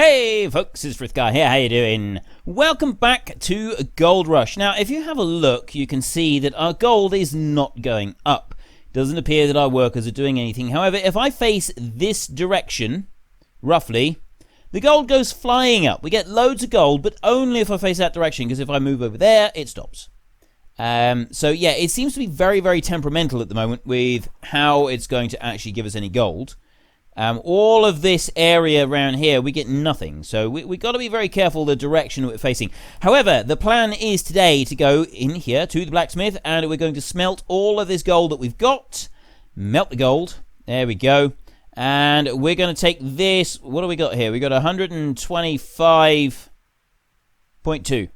Hey folks, it's Frithgar here, how you doing? Welcome back to Gold Rush. Now, if you have a look, you can see that our gold is not going up. Doesn't appear that our workers are doing anything. However, if I face this direction, roughly, the gold goes flying up. We get loads of gold, but only if I face that direction, because if I move over there, it stops. So yeah, it seems to be very, very temperamental at the moment with how it's going to actually give us any gold. All of this area around here, we get nothing. So we got to be very careful the direction we're facing. However, the plan is today to go in here to the blacksmith, and we're going to smelt all of this gold that we've got. Melt the gold. There we go. And we're going to take this. What do we got here? We got 125.2.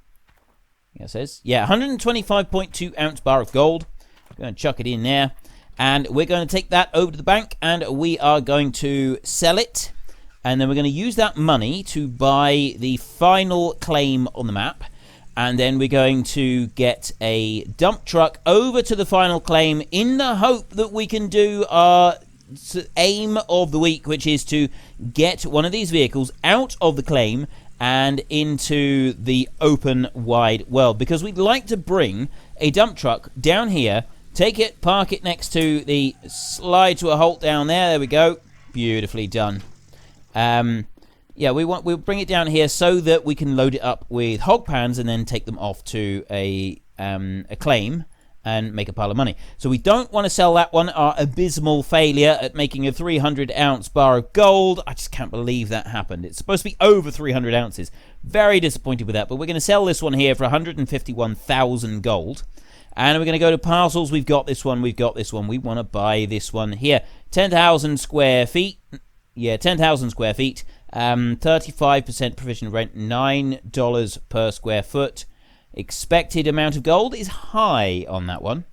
Yeah, it says. Yeah, 125.2 ounce bar of gold. I'm going to chuck it in there. And we're going to take that over to the bank, and we are going to sell it. And then we're going to use that money to buy the final claim on the map. And then we're going to get a dump truck over to the final claim in the hope that we can do our aim of the week, which is to get one of these vehicles out of the claim and into the open, wide world. Because we'd like to bring a dump truck down here, take it, park it next to the slide to a halt down there. There we go. Beautifully done. Yeah, we'll bring it down here so that we can load it up with hog pans and then take them off to a claim and make a pile of money. So we don't want to sell that one. Our abysmal failure at making a 300 ounce bar of gold. I just can't believe that happened. It's supposed to be over 300 ounces. Very disappointed with that. But we're going to sell this one here for 151,000 gold. And we're going to go to parcels. We've got this one. We've got this one. We want to buy this one here. 10,000 square feet. Yeah, 10,000 square feet. 35% provision rent. $9 per square foot. Expected amount of gold is high on that one.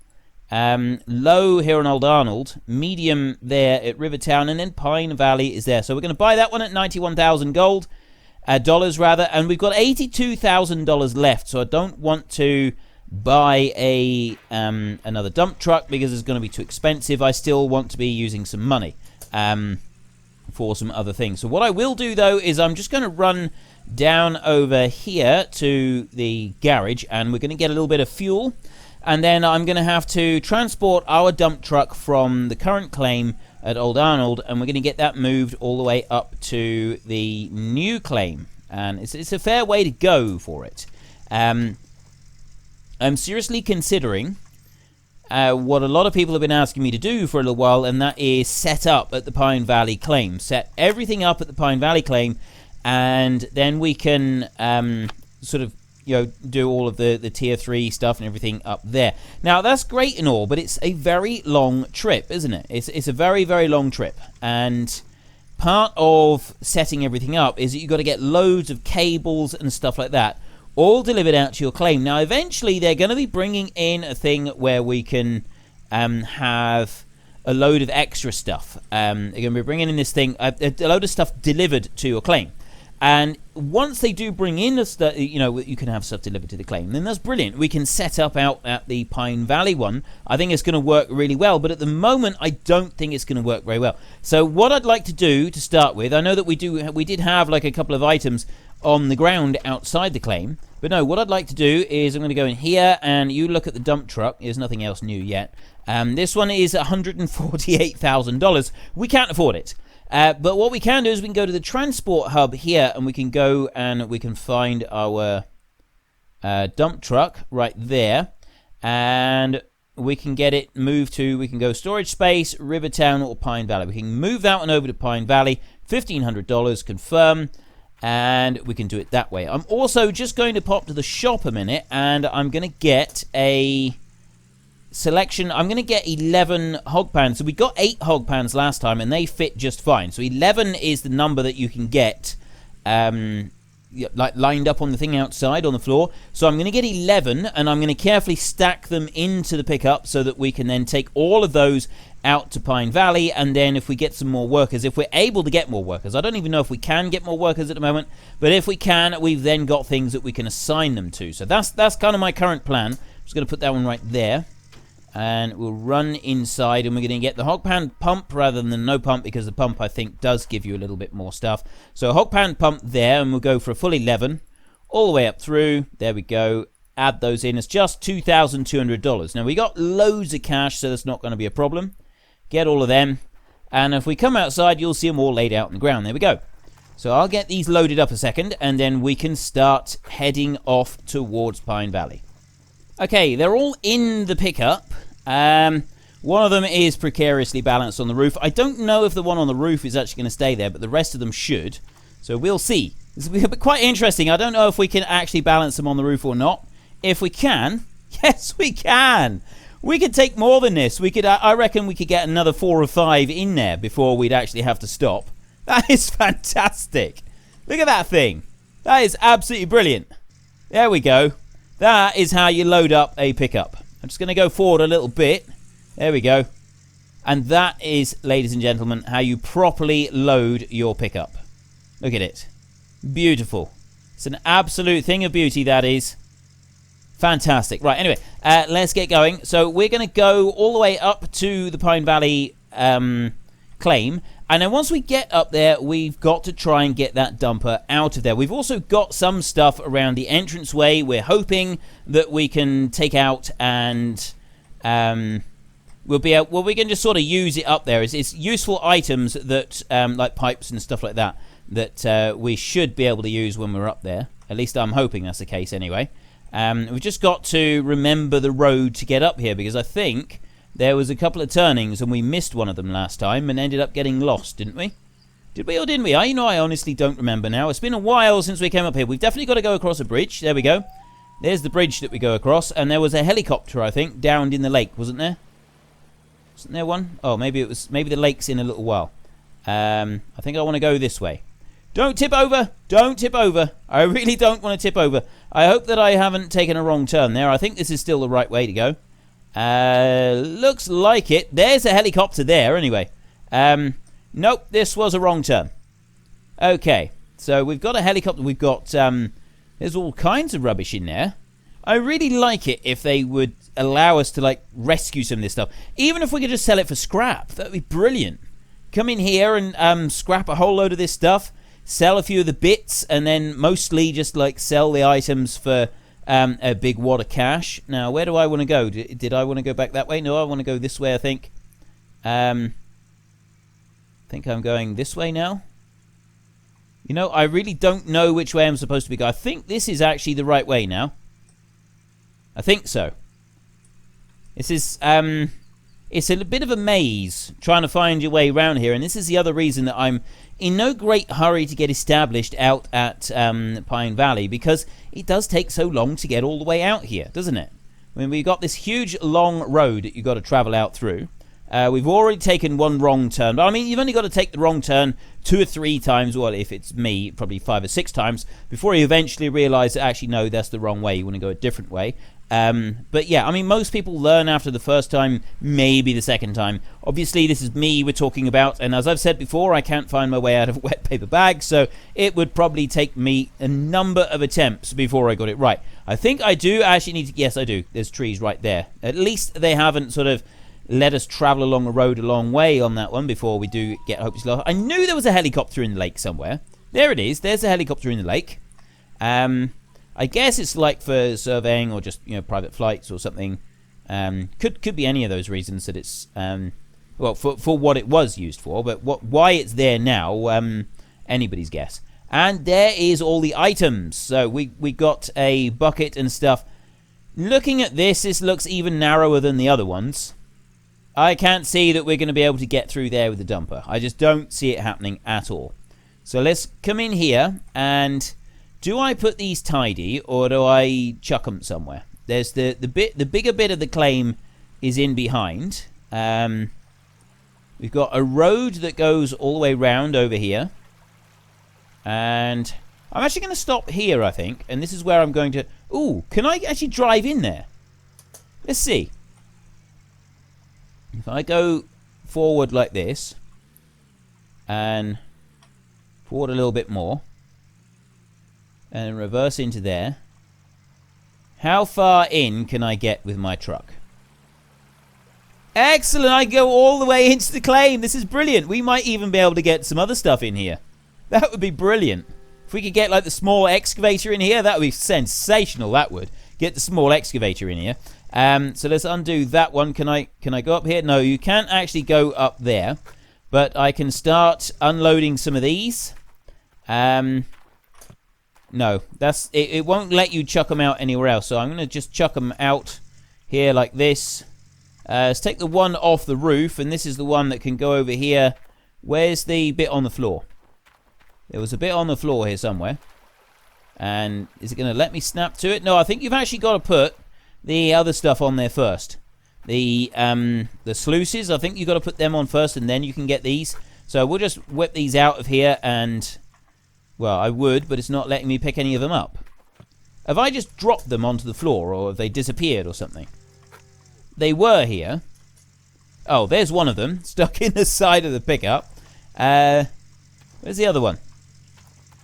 Low here on Old Arnold. Medium there at Rivertown. And then Pine Valley is there. So we're going to buy that one at 91,000 gold. Dollars rather. And we've got $82,000 left. So I don't want to buy another dump truck because it's going to be too expensive. I still want to be using some money for some other things. So what I will do though is I'm just going to run down over here to the garage, and we're going to get a little bit of fuel, and then I'm going to have to transport our dump truck from the current claim at Old Arnold, and we're going to get that moved all the way up to the new claim, and it's a fair way to go for it. I'm seriously considering what a lot of people have been asking me to do for a little while, and that is set up at the Pine Valley claim. Set everything up at the Pine Valley claim, and then we can sort of, do all of the tier 3 stuff and everything up there. Now, that's great and all, but it's a very long trip, isn't it? It's a very, very long trip, and part of setting everything up is that you've got to get loads of cables and stuff like that all delivered out to your claim. Now, eventually, they're going to be bringing in a thing where we can have a load of extra stuff. They're going to be bringing in this thing, a load of stuff delivered to your claim. And once they do bring in the stuff, you can have stuff delivered to the claim, then that's brilliant. We can set up out at the Pine Valley one. I think it's going to work really well, but at the moment, I don't think it's going to work very well. So what I'd like to do to start with, I know that we did have like a couple of items on the ground outside the claim, but no, what I'd like to do is I'm going to go in here, and you look at the dump truck. There's nothing else new yet. This one is $148,000. We can't afford it. But what we can do is we can go to the transport hub here, and we can go and we can find our dump truck right there, and we can get it moved to, we can go storage space, Rivertown or Pine Valley. We can move that one over to Pine Valley, $1,500, confirm, and we can do it that way. I'm also just going to pop to the shop a minute, and I'm going to get a selection. I'm going to get 11 hog pans. So we got 8 hog pans last time, and they fit just fine. So 11 is the number that you can get like lined up on the thing outside on the floor. So I'm going to get 11, and I'm going to carefully stack them into the pickup so that we can then take all of those out to Pine Valley. And then if we get some more workers, if we're able to get more workers, I don't even know if we can get more workers at the moment, but if we can, we've then got things that we can assign them to. So that's kind of my current plan. I'm just going to put that one right there. And we'll run inside, and we're going to get the hog pan pump rather than the no pump, because the pump, I think, does give you a little bit more stuff. So hog pan pump there, and we'll go for a full 11 all the way up through. There we go. Add those in. It's just $2,200. Now, we got loads of cash, so that's not going to be a problem. Get all of them. And if we come outside, you'll see them all laid out on the ground. There we go. So I'll get these loaded up a second, and then we can start heading off towards Pine Valley. Okay, they're all in the pickup. One of them is precariously balanced on the roof. I don't know if the one on the roof is actually going to stay there, but the rest of them should. So we'll see. This will be quite interesting. I don't know if we can actually balance them on the roof or not. If we can, yes, we can. We could take more than this. We could. I reckon we could get another 4 or 5 in there before we'd actually have to stop. That is fantastic. Look at that thing. That is absolutely brilliant. There we go. That is how you load up a pickup. I'm just going to go forward a little bit. There we go. And that is, ladies and gentlemen, how you properly load your pickup. Look at it. Beautiful. It's an absolute thing of beauty, that is. Fantastic. Right, anyway, let's get going. So we're going to go all the way up to the Pine Valley claim. And then once we get up there, we've got to try and get that dumper out of there. We've also got some stuff around the entranceway we're hoping that we can take out, and we'll be able, well, we can just sort of use it up there. It's useful items that, like pipes and stuff like that, that we should be able to use when we're up there. At least I'm hoping that's the case anyway. We've just got to remember the road to get up here, because I think there was a couple of turnings and we missed one of them last time and ended up getting lost, didn't we? Did we or didn't we? I honestly don't remember now. It's been a while since we came up here. We've definitely got to go across a bridge. There we go. There's the bridge that we go across. And there was a helicopter, I think, downed in the lake, wasn't there? Wasn't there one? Oh, maybe it was. Maybe the lake's in a little while. I think I want to go this way. Don't tip over. Don't tip over. I really don't want to tip over. I hope that I haven't taken a wrong turn there. I think this is still the right way to go. Looks like it. There's a helicopter there anyway. Nope, this was a wrong turn. Okay, so we've got a helicopter. We've got, there's all kinds of rubbish in there. I really like it if they would allow us to, like, rescue some of this stuff. Even if we could just sell it for scrap. That would be brilliant. Come in here and scrap a whole load of this stuff. Sell a few of the bits, and then mostly just, like, sell the items for a big wad of cash. Now, where do I want to go? Did I want to go back that way? No, I want to go this way, I think. I think I'm going this way now. You know, I really don't know which way I'm supposed to be going. I think this is actually the right way now. I think so. This is, it's a bit of a maze trying to find your way around here, and this is the other reason that I'm in no great hurry to get established out at Pine Valley, because it does take so long to get all the way out here, doesn't it? I mean, we've got this huge long road that you've got to travel out through. We've already taken one wrong turn, but I mean, you've only got to take the wrong turn 2 or 3 times, well, if it's me, probably 5 or 6 times, before you eventually realise that actually, no, that's the wrong way, you want to go a different way. But yeah, I mean, most people learn after the first time, maybe the second time. Obviously, this is me we're talking about, and as I've said before, I can't find my way out of a wet paper bag, so it would probably take me a number of attempts before I got it right. I think I do actually need to, yes, I do. There's trees right there. At least they haven't sort of let us travel along a road a long way on that one before we do get hopelessly lost. I knew there was a helicopter in the lake somewhere. There it is. There's a helicopter in the lake. I guess it's like for surveying or just, you know, private flights or something. Could be any of those reasons that it's well, for what it was used for, but why it's there now, anybody's guess. And there is all the items. So we got a bucket and stuff. Looking at this looks even narrower than the other ones. I can't see that we're going to be able to get through there with the dumper. I just don't see it happening at all. So let's come in here, and do I put these tidy or do I chuck them somewhere? There's the bigger bit of the claim is in behind. We've got a road that goes all the way round over here, and I'm actually going to stop here, I think, and this is where I'm going to. Ooh, can I actually drive in there? Let's see. If I go forward like this, and forward a little bit more, and reverse into there, how far in can I get with my truck? Excellent. I go all the way into the claim. This is brilliant. We might even be able to get some other stuff in here. That would be brilliant. If we could get like the small excavator in here, that would be sensational. That would. Get the small excavator in here. So let's undo that one. Can I go up here? No, you can't actually go up there. But I can start unloading some of these. No, that's it won't let you chuck them out anywhere else. So I'm going to just chuck them out here like this. Let's take the one off the roof, and this is the one that can go over here. Where's the bit on the floor? There was a bit on the floor here somewhere. And is it going to let me snap to it? No, I think you've actually got to put the other stuff on there first. The sluices, I think you've got to put them on first, and then you can get these. So we'll just whip these out of here, and... well, I would, but it's not letting me pick any of them up. Have I just dropped them onto the floor, or have they disappeared or something? They were here. Oh, there's one of them, stuck in the side of the pickup. Where's the other one?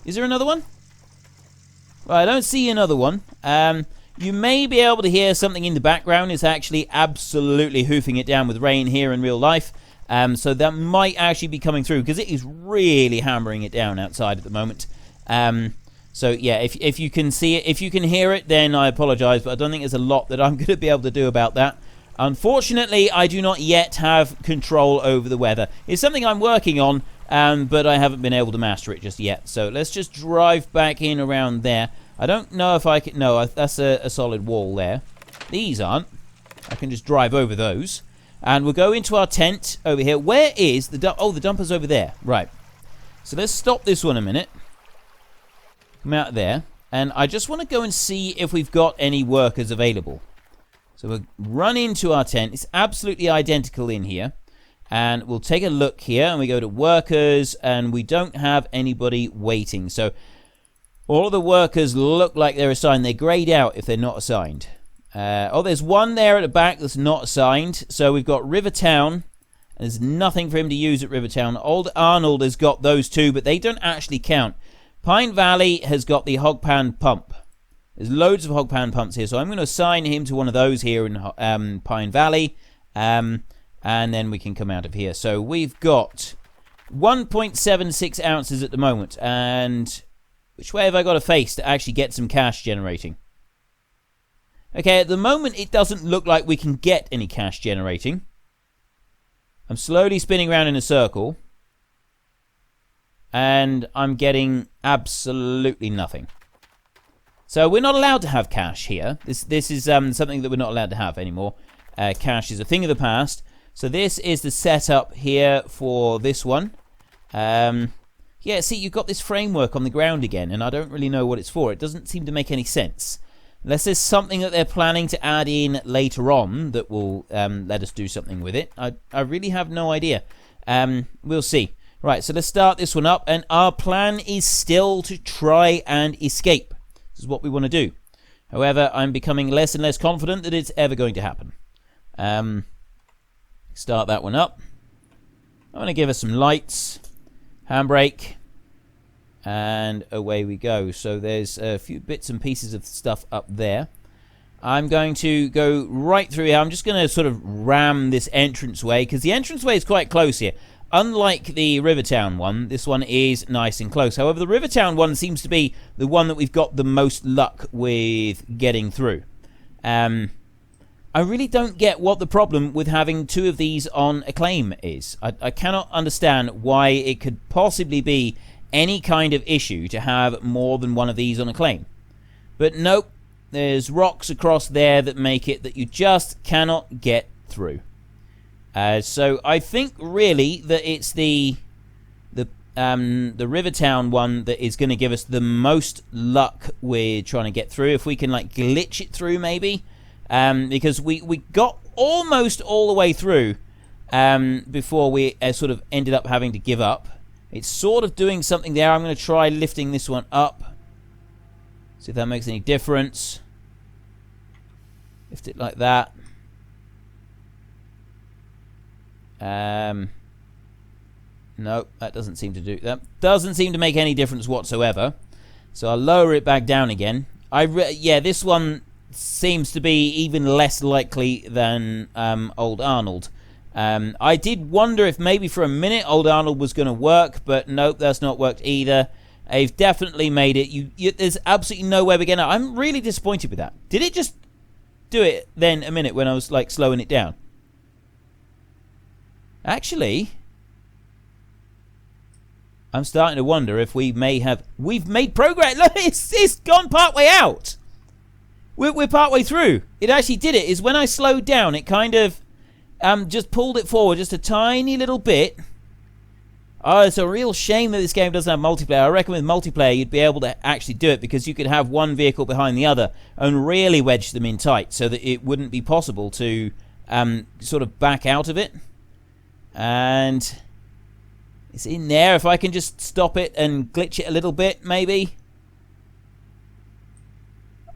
Is there another one? Well, I don't see another one. You may be able to hear something in the background. It's actually absolutely hoofing it down with rain here in real life. So that might actually be coming through, because it is really hammering it down outside at the moment. So yeah, if you can see it, if you can hear it, then I apologize, but I don't think there's a lot that I'm going to be able to do about that. Unfortunately, I do not yet have control over the weather. It's something I'm working on, but I haven't been able to master it just yet. So let's just drive back in around there. I don't know if I can... no, that's a solid wall there. These aren't. I can just drive over those. And we'll go into our tent over here. Where is the dump? Oh, the dumper's over there. Right. So let's stop this one a minute. Come out there. And I just want to go and see if we've got any workers available. So we'll run into our tent. It's absolutely identical in here. And we'll take a look here. And we go to workers. And we don't have anybody waiting. So all of the workers look like they're assigned. They're grayed out if they're not assigned. Oh, there's one there at the back that's not assigned. So we've got Rivertown. There's nothing for him to use at Rivertown. Old Arnold has got those two, but they don't actually count. Pine Valley has got the hog pan pump. There's loads of hog pan pumps here, so I'm going to assign him to one of those here in Pine Valley. And then we can come out of here. So we've got 1.76 ounces at the moment. And which way have I got to face to actually get some cash generating? Okay, at the moment, it doesn't look like we can get any cash generating. I'm slowly spinning around in a circle. And I'm getting absolutely nothing. So we're not allowed to have cash here. This is something that we're not allowed to have anymore. Cash is a thing of the past. So this is the setup here for this one. Yeah, see, you've got this framework on the ground again, and I don't really know what it's for. It doesn't seem to make any sense. Unless there's something that they're planning to add in later on that will let us do something with it. I really have no idea. We'll see. Right, so let's start this one up. And our plan is still to try and escape. This is what we want to do. However, I'm becoming less and less confident that it's ever going to happen. Start that one up. I'm going to give us some lights. Handbrake. And away we go. So there's a few bits and pieces of stuff up there. I'm going to go right through here. I'm just going to sort of ram this entranceway, because the entranceway is quite close here. Unlike the Rivertown one, this one is nice and close. However, the Rivertown one seems to be the one that we've got the most luck with getting through. I really don't get what the problem with having two of these on a claim is. I cannot understand why it could possibly be any kind of issue to have more than one of these on a claim. But nope, there's rocks across there that make it that you just cannot get through. So I think really that it's the Rivertown one that is going to give us the most luck with trying to get through. If we can like glitch it through maybe, because we got almost all the way through before we sort of ended up having to give up. It's sort of doing something there. I'm going to try lifting this one up. See if that makes any difference. Lift it like that. No, that doesn't seem to do that. Doesn't seem to make any difference whatsoever. So I'll lower it back down again. Yeah, this one seems to be even less likely than Old Arnold. I did wonder if maybe for a minute Old Arnold was going to work, but nope, that's not worked either. They've definitely made it. There's absolutely no way we're getting out. I'm really disappointed with that. Did it just do it then a minute when I was like slowing it down? Actually, I'm starting to wonder if we've made progress. Look, it's gone part way out. We're part way through. It actually did it. Is when I slowed down, it kind of just pulled it forward just a tiny little bit. Oh, it's a real shame that this game doesn't have multiplayer. I reckon with multiplayer you'd be able to actually do it, because you could have one vehicle behind the other and really wedge them in tight so that it wouldn't be possible to sort of back out of it. And it's in there. If I can just stop it and glitch it a little bit, maybe.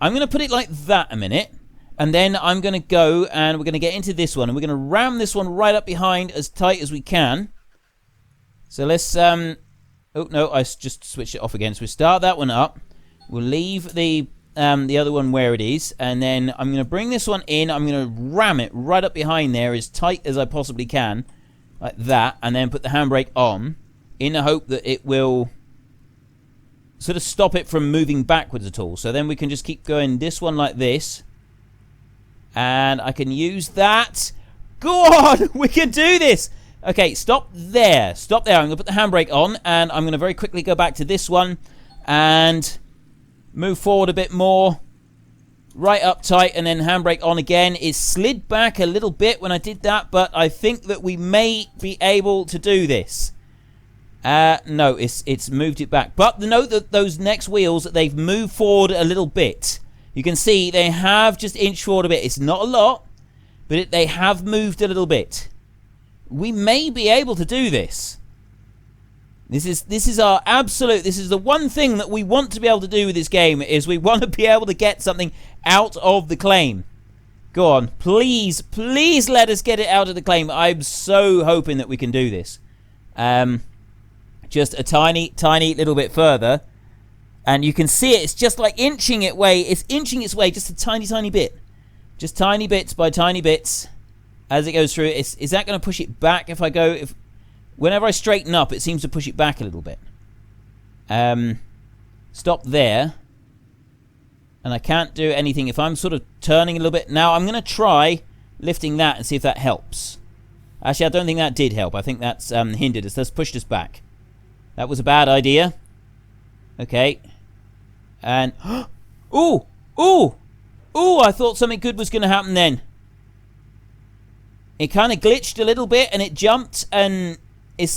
I'm going to put it like that a minute. And then I'm going to go and we're going to get into this one. And we're going to ram this one right up behind as tight as we can. So let's... oh, no, I just switched it off again. So we start that one up. We'll leave the other one where it is. And then I'm going to bring this one in. I'm going to ram it right up behind there as tight as I possibly can. Like that. And then put the handbrake on. In the hope that it will sort of stop it from moving backwards at all. So then we can just keep going this one like this. And I can use that. Go on! We can do this! Okay, stop there. Stop there. I'm going to put the handbrake on. And I'm going to very quickly go back to this one. And move forward a bit more. Right up tight. And then handbrake on again. It slid back a little bit when I did that. But I think that we may be able to do this. No, it's moved it back. But note that those next wheels, they've moved forward a little bit. You can see they have just inched forward a bit. It's not a lot, but they have moved a little bit. We may be able to do this. This is our absolute... This is the one thing that we want to be able to do with this game, is we want to be able to get something out of the claim. Go on. Please, please let us get it out of the claim. I'm so hoping that we can do this. Just a tiny, tiny little bit further. And you can see it. It's just like inching it way. It's inching its way just a tiny, tiny bit. Just tiny bits by tiny bits as it goes through. Is that going to push it back if I go... Whenever I straighten up, it seems to push it back a little bit. Stop there. And I can't do anything if I'm sort of turning a little bit. Now, I'm going to try lifting that and see if that helps. Actually, I don't think that did help. I think that's hindered us. That's pushed us back. That was a bad idea. Okay. And... Ooh! Ooh! Ooh, I thought something good was going to happen then. It kind of glitched a little bit and it jumped, and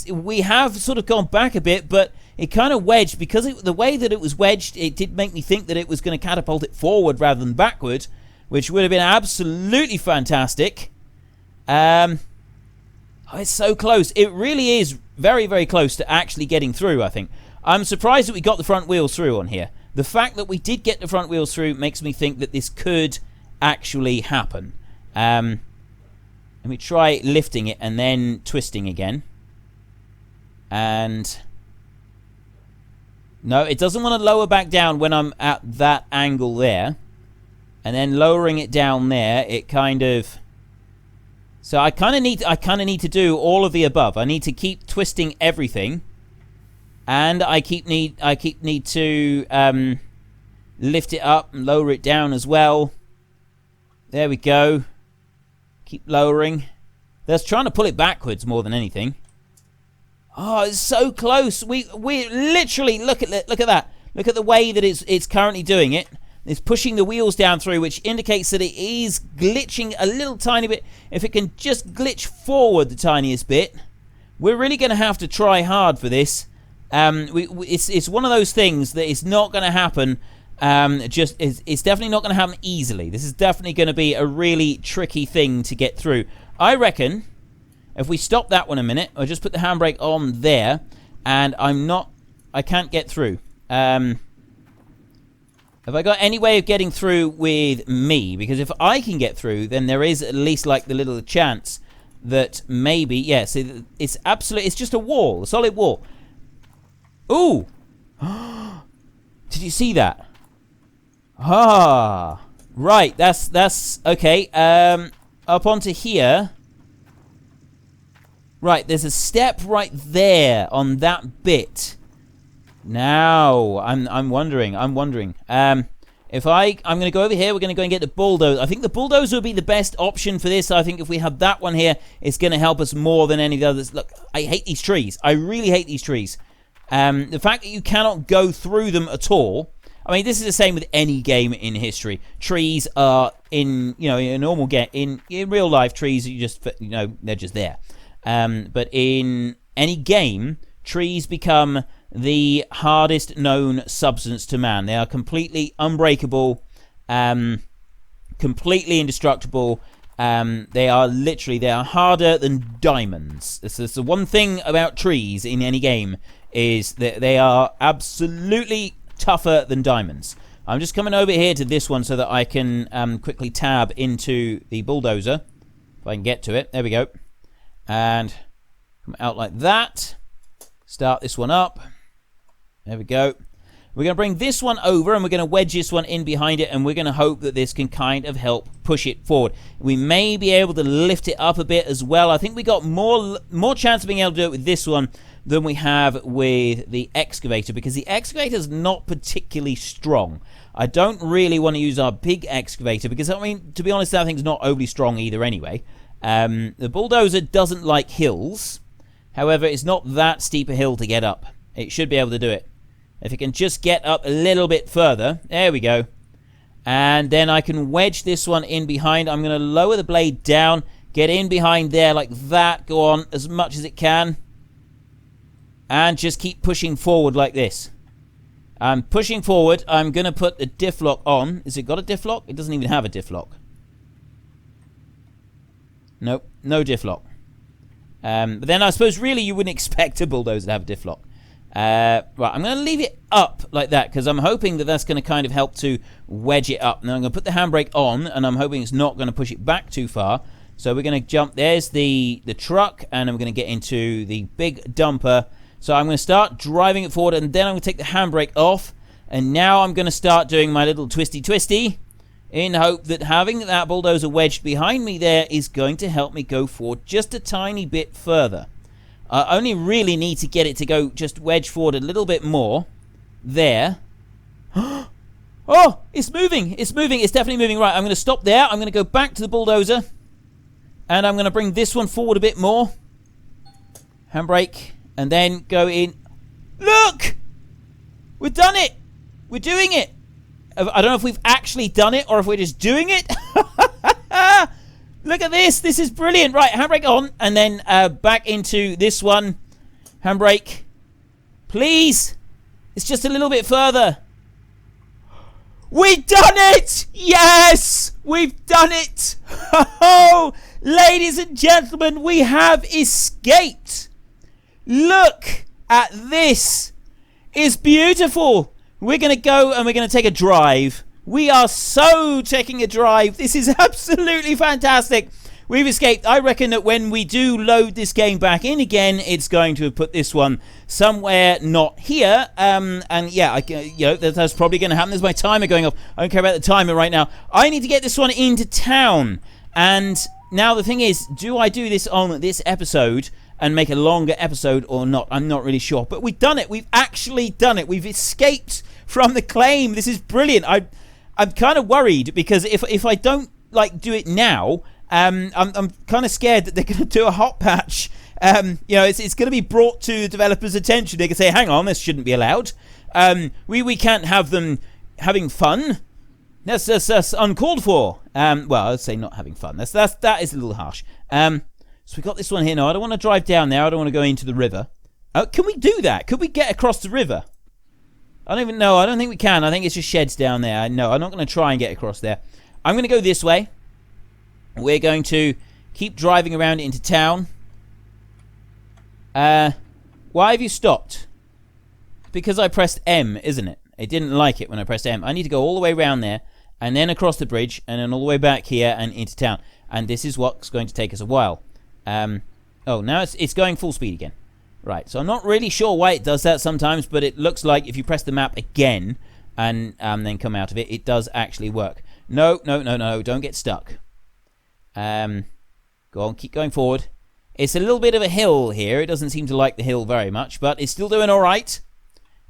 we have sort of gone back a bit, but it kind of wedged. Because the way that it was wedged, it did make me think that it was going to catapult it forward rather than backward, which would have been absolutely fantastic. Oh, it's so close. It really is very, very close to actually getting through, I think. I'm surprised that we got the front wheels through on here. The fact that we did get the front wheels through makes me think that this could actually happen. Let me try lifting it and then twisting again. And... No, it doesn't want to lower back down when I'm at that angle there. And then lowering it down there, it kind of... So I kind of need to do all of the above. I need to keep twisting everything. And I need to lift it up and lower it down as well. There we go. Keep lowering. That's trying to pull it backwards more than anything. Oh, it's so close. We literally look at that. Look at the way that it's currently doing it. It's pushing the wheels down through, which indicates that it is glitching a little tiny bit. If it can just glitch forward the tiniest bit, we're really going to have to try hard for this. It's one of those things that is not going to happen. It's definitely not going to happen easily. This is definitely going to be a really tricky thing to get through. I reckon if we stop that one a minute, or just put the handbrake on there, and I can't get through. Have I got any way of getting through with me? Because if I can get through, then there is at least like the little chance that maybe, yes, it's just a wall, a solid wall. Ooh! Did you see that? Ah! Right, that's okay. Up onto here. Right, there's a step right there on that bit. Now, I'm wondering. I'm going to go over here. We're going to go and get the bulldozer. I think the bulldozer would be the best option for this. I think if we have that one here, it's going to help us more than any of the others. Look, I hate these trees. I really hate these trees. The fact that you cannot go through them at all. I mean, this is the same with any game in history. Trees are in a normal game, in real life, trees, they're just there. But in any game, trees become the hardest known substance to man. They are completely unbreakable, completely indestructible. They are harder than diamonds. This is the one thing about trees in any game, is that they are absolutely tougher than diamonds. I'm just coming over here to this one so that I can quickly tab into the bulldozer, if I can get to it. There we go. And come out like that. Start this one up. There we go. We're going to bring this one over and we're going to wedge this one in behind it, and we're going to hope that this can kind of help push it forward. We may be able to lift it up a bit as well. I think we got more chance of being able to do it with this one than we have with the excavator, because the excavator is not particularly strong. I don't really want to use our big excavator because, I mean, to be honest, that thing's not overly strong either anyway. The bulldozer doesn't like hills. However, it's not that steep a hill to get up. It should be able to do it. If it can just get up a little bit further. There we go. And then I can wedge this one in behind. I'm going to lower the blade down. Get in behind there like that. Go on as much as it can. And just keep pushing forward like this. I'm pushing forward. I'm going to put the diff lock on. Has it got a diff lock? It doesn't even have a diff lock. Nope. No diff lock. But then I suppose really you wouldn't expect a bulldozer to have a diff lock. Right, I'm going to leave it up like that because I'm hoping that that's going to kind of help to wedge it up. Now I'm going to put the handbrake on, and I'm hoping it's not going to push it back too far. So we're going to jump. There's the truck, and I'm going to get into the big dumper. So I'm going to start driving it forward, and then I'm going to take the handbrake off. And now I'm going to start doing my little twisty in hope that having that bulldozer wedged behind me there is going to help me go forward just a tiny bit further. I only really need to get it to go just wedge forward a little bit more. There. Oh, it's moving. It's moving. It's definitely moving. Right, I'm going to stop there. I'm going to go back to the bulldozer. And I'm going to bring this one forward a bit more. Handbrake. And then go in. Look! We've done it! We're doing it! I don't know if we've actually done it or if we're just doing it. Look at this. This is brilliant. Right, handbrake on. And then back into this one. Handbrake. Please. It's just a little bit further. We've done it! Yes! We've done it! Oh, ladies and gentlemen, we have escaped. Look at this. It's beautiful. We're going to go and we're going to take a drive. We are so taking a drive. This is absolutely fantastic. We've escaped. I reckon that when we do load this game back in again, it's going to put this one somewhere not here. And yeah, that's probably going to happen. There's my timer going off. I don't care about the timer right now. I need to get this one into town. And now the thing is, do I do this on this episode and make a longer episode or not? I'm not really sure. But we've done it. We've actually done it. We've escaped from the claim. This is brilliant. I'm kind of worried because if I don't do it now, I'm kind of scared that they're going to do a hot patch. It's going to be brought to the developers' attention. They can say, "Hang on, this shouldn't be allowed. We can't have them having fun. That's uncalled for." Well, I'd say not having fun. That is a little harsh. So we got this one here now. I don't want to drive down there. I don't want to go into the river. Can we do that? Could we get across the river? I don't even know. I don't think we can. I think it's just sheds down there. No, I'm not going to try and get across there. I'm going to go this way. We're going to keep driving around into town. Why have you stopped? Because I pressed M, isn't it? It didn't like it when I pressed M. I need to go all the way around there and then across the bridge and then all the way back here and into town. And this is what's going to take us a while. Oh, now it's going full speed again. Right, so I'm not really sure why it does that sometimes, but it looks like if you press the map again and then come out of it, it does actually work. No, don't get stuck. Go on, keep going forward. It's a little bit of a hill here. It doesn't seem to like the hill very much, but it's still doing all right.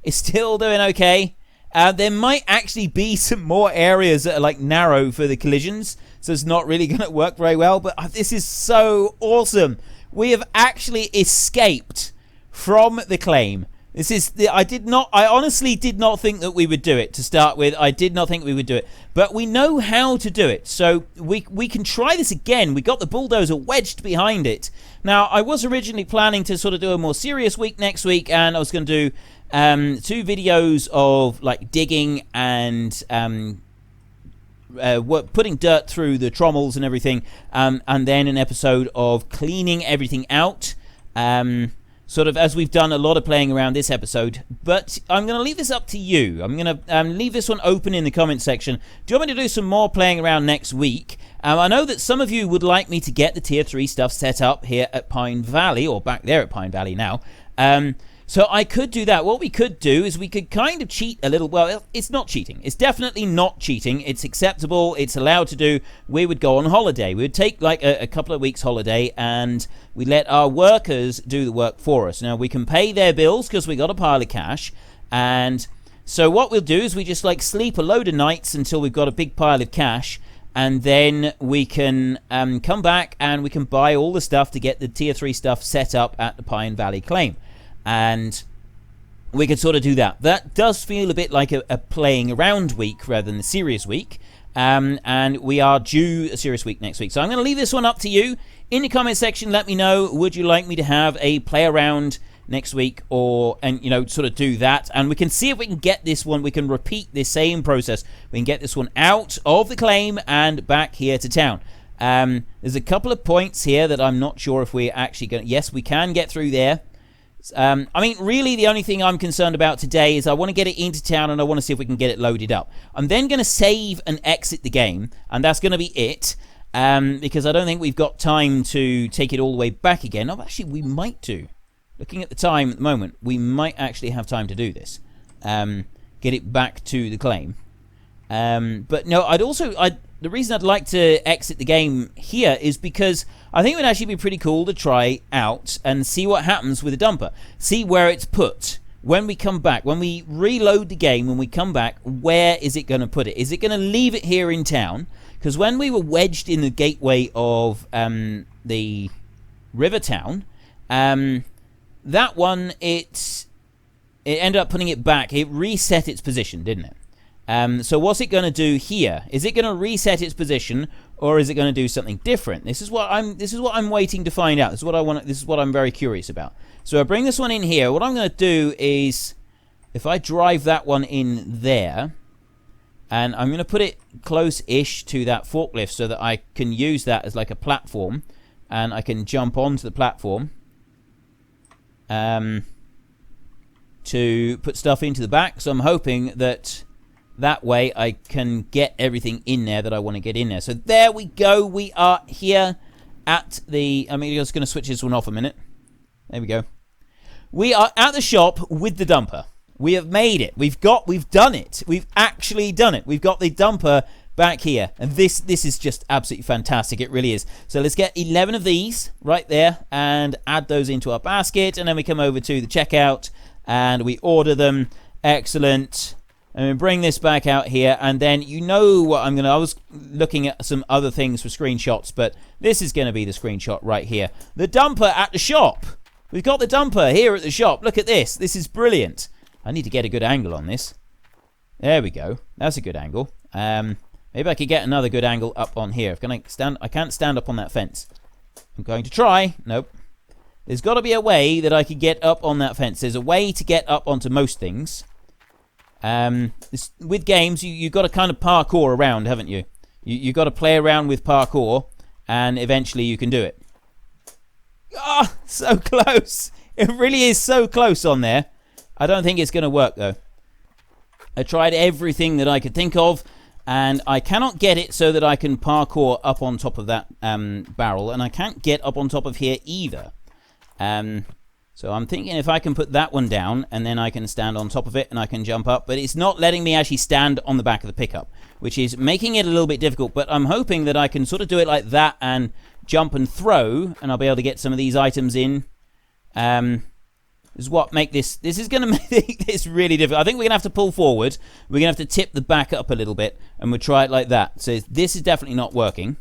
It's still doing okay. There might actually be some more areas that are like narrow for the collisions, so it's not really going to work very well, but this is so awesome. We have actually escaped from the claim. I honestly did not think that we would do it to start with. I did not think we would do it, but we know how to do it, so we can try this again. We got the bulldozer wedged behind it. Now, I was originally planning to sort of do a more serious week next week, and I was going to do 2 videos of like digging and putting dirt through the trommels and everything, and then an episode of cleaning everything out. Sort of as we've done a lot of playing around this episode, but I'm going to leave this up to you. I'm going to leave this one open in the comment section. Do you want me to do some more playing around next week? I know that some of you would like me to get the tier 3 stuff set up here at Pine Valley, or back there at Pine Valley now. So I could do that. What we could do is we could kind of cheat a little. Well, it's not cheating. It's definitely not cheating. It's acceptable. It's allowed to do. We would go on holiday. We would take like a couple of weeks holiday, and we let our workers do the work for us. Now, we can pay their bills because we got a pile of cash. And so what we'll do is we just like sleep a load of nights until we've got a big pile of cash. And then we can come back and we can buy all the stuff to get the tier 3 stuff set up at the Pine Valley claim. And we could sort of do that. That does feel a bit like a playing around week rather than a serious week. And we are due a serious week next week. So I'm going to leave this one up to you. In the comment section, let me know, would you like me to have a play around next week, and sort of do that, and we can see if we can get this one. We can repeat the same process. We can get this one out of the claim and back here to town. There's a couple of points here that I'm not sure if we're actually going to... Yes, we can get through there. I mean, really, the only thing I'm concerned about today is I want to get it into town and I want to see if we can get it loaded up. I'm then going to save and exit the game, and that's going to be it, because I don't think we've got time to take it all the way back again. Oh, actually, we might do. Looking at the time at the moment, we might actually have time to do this. Get it back to the claim. But no, the reason I'd like to exit the game here is because I think it would actually be pretty cool to try out and see what happens with the dumper. See where it's put. When we come back, when we reload the game, when we come back, where is it going to put it? Is it going to leave it here in town? Because when we were wedged in the gateway of the river town, that one, it ended up putting it back. It reset its position, didn't it? So what's it going to do here? Is it going to reset its position, or is it going to do something different? This is what I'm waiting to find out. This is what I want. This is what I'm very curious about. So I bring this one in here. What I'm going to do is, if I drive that one in there, and I'm going to put it close-ish to that forklift so that I can use that as like a platform, and I can jump onto the platform to put stuff into the back. So I'm hoping that way I can get everything in there that I want to get in there. So there we go. We are here at the... I'm just going to switch this one off a minute. There we go. We are at the shop with the dumper. We have made it. We've done it. We've actually done it. We've got the dumper back here. And this is just absolutely fantastic. It really is. So let's get 11 of these right there and add those into our basket. And then we come over to the checkout and we order them. Excellent. And we bring this back out here, and then what I was looking at some other things for screenshots, but this is going to be the screenshot right here. The dumper at the shop. We've got the dumper here at the shop. Look at this. This is brilliant. I need to get a good angle on this. There we go. That's a good angle. Maybe I could get another good angle up on here. I can't stand up on that fence. I'm going to try. Nope. There's got to be a way that I could get up on that fence. There's a way to get up onto most things. With games, you've got to kind of parkour around, haven't you? You've got to play around with parkour, and eventually you can do it. Ah, so close. It really is so close on there. I don't think it's going to work, though. I tried everything that I could think of, and I cannot get it so that I can parkour up on top of that barrel, and I can't get up on top of here either. So I'm thinking if I can put that one down, and then I can stand on top of it, and I can jump up. But it's not letting me actually stand on the back of the pickup, which is making it a little bit difficult. But I'm hoping that I can sort of do it like that and jump and throw, and I'll be able to get some of these items in. Is what make this is going to make this really difficult. I think we're going to have to pull forward. We're going to have to tip the back up a little bit, and we'll try it like that. So this is definitely not working.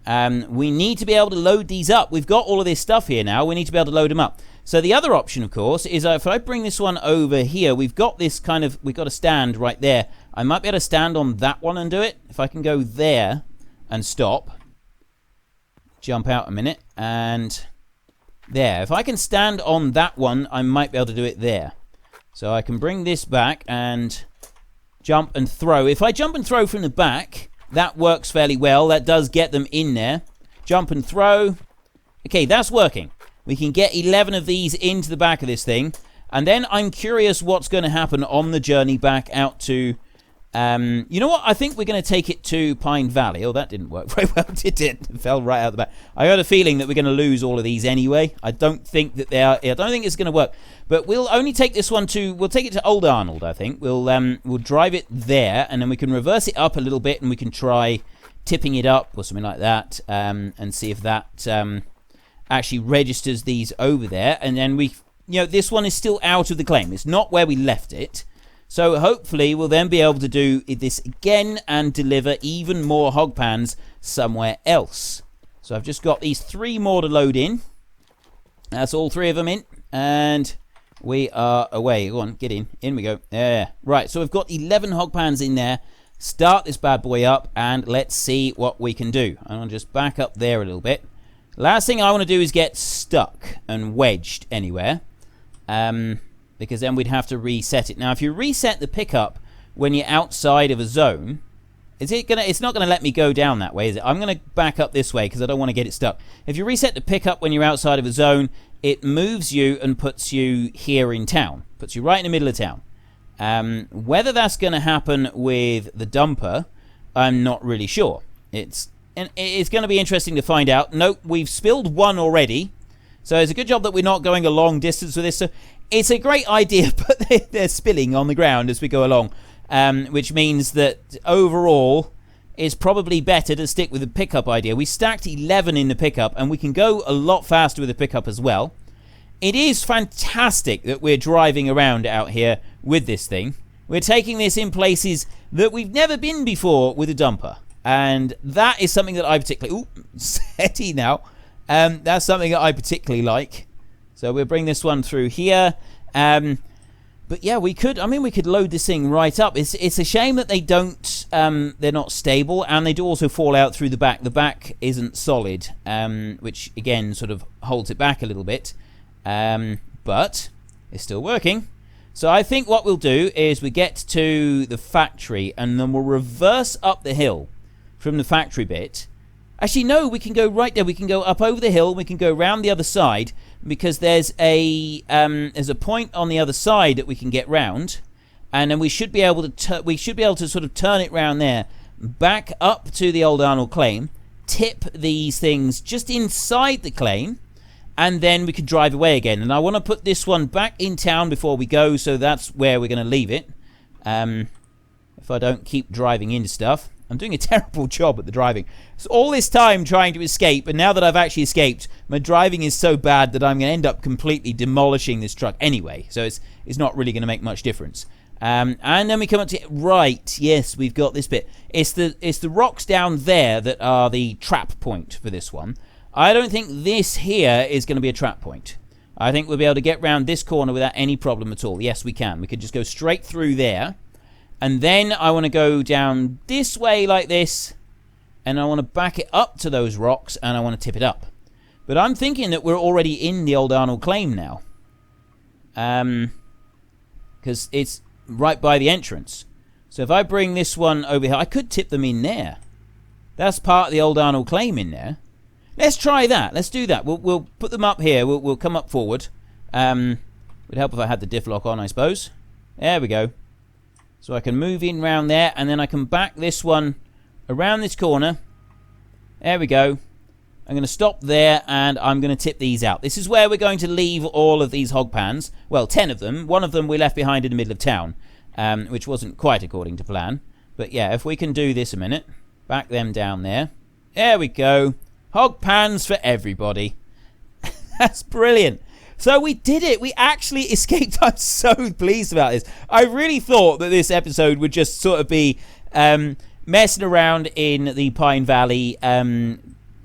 We need to be able to load these up. We've got all of this stuff here now. We need to be able to load them up. So the other option, of course, is if I bring this one over here, we've got this we've got a stand right there. I might be able to stand on that one and do it. If I can go there and stop. Jump out a minute, and there. If I can stand on that one, I might be able to do it there. So I can bring this back and jump and throw. If I jump and throw from the back, that works fairly well. That does get them in there. Jump and throw. Okay, that's working. We can get 11 of these into the back of this thing. And then I'm curious what's going to happen on the journey back out to... you know what? I think we're going to take it to Pine Valley. Oh, that didn't work very well, did it? It fell right out the back. I got a feeling that we're going to lose all of these anyway. I don't think that they are. I don't think it's going to work. But we'll only take this one to. We'll take it to Old Arnold. I think we'll drive it there, and then we can reverse it up a little bit, and we can try tipping it up or something like that, and see if that actually registers these over there. And then this one is still out of the claim. It's not where we left it. So hopefully we'll then be able to do this again and deliver even more hog pans somewhere else. So I've just got these 3 more to load in. That's all 3 of them in. And we are away. Go on, get in. In we go. Yeah. Right, so we've got 11 hog pans in there. Start this bad boy up and let's see what we can do. I'm going to just back up there a little bit. Last thing I want to do is get stuck and wedged anywhere. Because then we'd have to reset it. Now, if you reset the pickup when you're outside of a zone, it's not gonna let me go down that way, is it? I'm gonna back up this way because I don't want to get it stuck. If you reset the pickup when you're outside of a zone, it moves you and puts you here in town, puts you right in the middle of town. Whether that's gonna happen with the dumper, I'm not really sure. It's going to be interesting to find out. Nope, we've spilled one already. So it's a good job that we're not going a long distance with this. So it's a great idea, but they're spilling on the ground as we go along, which means that overall it's probably better to stick with the pickup idea. We stacked 11 in the pickup, and we can go a lot faster with the pickup as well. It is fantastic that we're driving around out here with this thing. We're taking this in places that we've never been before with a dumper, and that is something that I particularly... Ooh, SETI now. That's something that I particularly like. So we'll bring this one through here. But yeah, we could load this thing right up. It's a shame that they don't, they're not stable, and they do also fall out through the back. The back isn't solid, which again sort of holds it back a little bit. But it's still working. So I think what we'll do is we get to the factory, and then we'll reverse up the hill from the factory bit. Actually, no, we can go right there. We can go up over the hill. We can go around the other side, because there's a point on the other side that we can get round, and then we should be able to sort of turn it round there, back up to the Old Arnold claim, tip these things just inside the claim, and then we can drive away again. And I want to put this one back in town before we go, so that's where we're going to leave it. If I don't keep driving into stuff. I'm doing a terrible job at the driving. So all this time trying to escape, and now that I've actually escaped, my driving is so bad that I'm going to end up completely demolishing this truck anyway. So it's not really going to make much difference. And then we come up to... Right, yes, we've got this bit. It's the rocks down there that are the trap point for this one. I don't think this here is going to be a trap point. I think we'll be able to get round this corner without any problem at all. Yes, we can. We could just go straight through there. And then I want to go down this way like this, and I want to back it up to those rocks, and I want to tip it up. But I'm thinking that we're already in the Old Arnold claim now. Because it's right by the entrance. So if I bring this one over here, I could tip them in there. That's part of the Old Arnold claim in there. Let's try that. Let's do that. We'll put them up here. We'll come up forward. Would help if I had the diff lock on, I suppose. There we go. So I can move in round there, and then I can back this one around this corner. There we go. I'm going to stop there, and I'm going to tip these out. This is where we're going to leave all of these hog pans. Well, 10 of them. One of them we left behind in the middle of town, which wasn't quite according to plan. But yeah, if we can do this a minute. Back them down there. There we go. Hog pans for everybody. That's brilliant. So we did it. We actually escaped. I'm so pleased about this. I really thought that this episode would just sort of be messing around in the Pine Valley,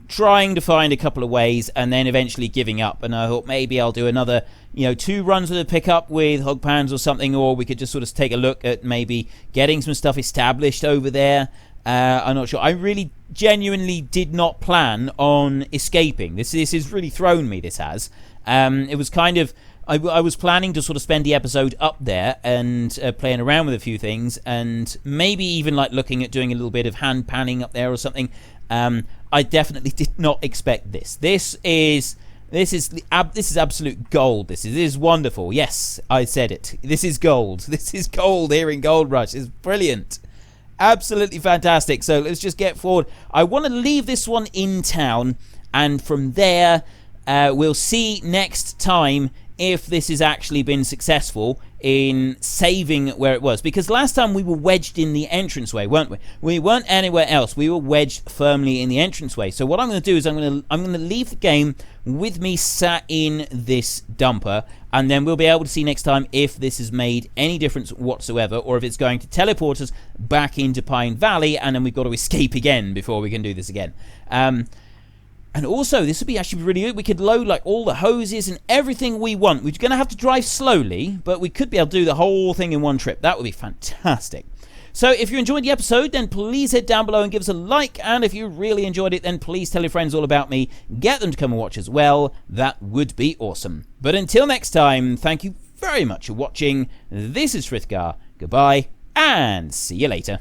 trying to find a couple of ways, and then eventually giving up. And I thought maybe I'll do another, 2 runs with a pickup with hog pans or something, or we could just sort of take a look at maybe getting some stuff established over there. I'm not sure. I really genuinely did not plan on escaping. This has really thrown me, this has. It was kind of, I was planning to sort of spend the episode up there and playing around with a few things, and maybe even like looking at doing a little bit of hand panning up there or something. I definitely did not expect this. This is absolute gold. This is wonderful. Yes, I said it. This is gold. This is gold here in Gold Rush. It's brilliant. Absolutely fantastic. So let's just get forward. I want to leave this one in town, and from there we'll see next time if this has actually been successful in saving where it was, because last time we were wedged in the entranceway, weren't we? We weren't anywhere else. We were wedged firmly in the entranceway. So what I'm going to do is I'm going to leave the game with me sat in this dumper, and then we'll be able to see next time if this has made any difference whatsoever, or if it's going to teleport us back into Pine Valley, and then we've got to escape again before we can do this again. And also, this would be actually really good. We could load like all the hoses and everything we want. We're going to have to drive slowly, but we could be able to do the whole thing in one trip. That would be fantastic. So if you enjoyed the episode, then please head down below and give us a like. And if you really enjoyed it, then please tell your friends all about me. Get them to come and watch as well. That would be awesome. But until next time, thank you very much for watching. This is Frithgar. Goodbye, and see you later.